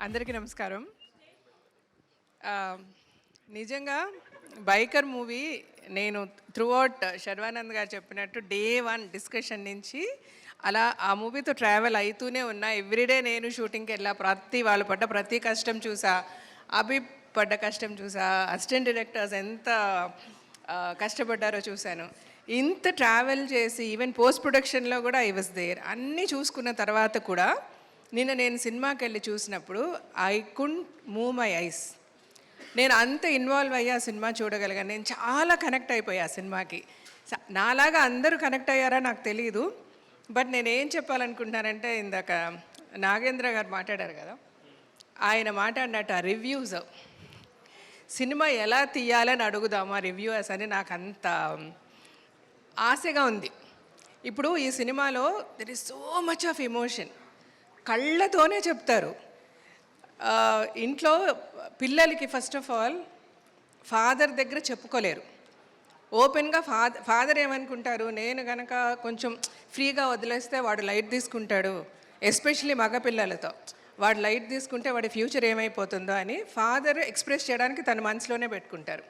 అందరికీ నమస్కారం. నిజంగా 'బైకర్' మూవీ నేను త్రూఅవుట్ శర్వానంద్ గారు చెప్పినట్టు డే 1 డిస్కషన్ నుంచి అలా ఆ మూవీతో ట్రావెల్ అయితూనే ఉన్నా. ఎవ్రీడే నేను షూటింగ్‌కి వెళ్ళా. వాళ్ళు పడ్డ ప్రతి కష్టం చూసా. అభి పడ్డ కష్టం చూసా. అసిస్టెంట్ డైరెక్టర్స్ ఎంత కష్టపడ్డారో చూశాను. ఇంత ట్రావెల్ చేసి ఈవెన్ పోస్ట్ ప్రొడక్షన్‌లో కూడా ఐ వాస్ దేర్. అన్నీ చూసుకున్న తర్వాత కూడా నిన్న నేను సినిమాకి వెళ్ళి చూసినప్పుడు ఐ కుడ్ంట్ మూవ్ మై ఐస్. నేను అంత ఇన్వాల్వ్ అయ్యి ఆ సినిమా చూడగలిగాను. నేను చాలా కనెక్ట్ అయిపోయా ఆ సినిమాకి. నాలాగా అందరూ కనెక్ట్ అయ్యారా నాకు తెలియదు. బట్ నేనేం చెప్పాలనుకుంటున్నానంటే, ఇందాక నాగేంద్ర గారు మాట్లాడారు కదా, ఆయన మాట్లాడినట్టు ఆ రివ్యూస్, సినిమా ఎలా తీయాలని అడుగుదామా రివ్యూస్ అని నాకు అంత ఆశగా ఉంది. ఇప్పుడు ఈ సినిమాలో there is so much of emotion. కళ్ళతోనే చెప్తారు. ఇంట్లో పిల్లలకి ఫస్ట్ ఆఫ్ ఆల్ ఫాదర్ దగ్గర చెప్పుకోలేరు. ఓపెన్గా ఫాదర్ ఏమనుకుంటారు, నేను కనుక కొంచెం ఫ్రీగా వదిలేస్తే వాడు లైట్ తీసుకుంటాడు, ఎస్పెషలీ మగ పిల్లలతో వాడు లైట్ తీసుకుంటే వాడి ఫ్యూచర్ ఏమైపోతుందో అని ఫాదర్ ఎక్స్ప్రెస్ చేయడానికి తన మనసులోనే పెట్టుకుంటారు.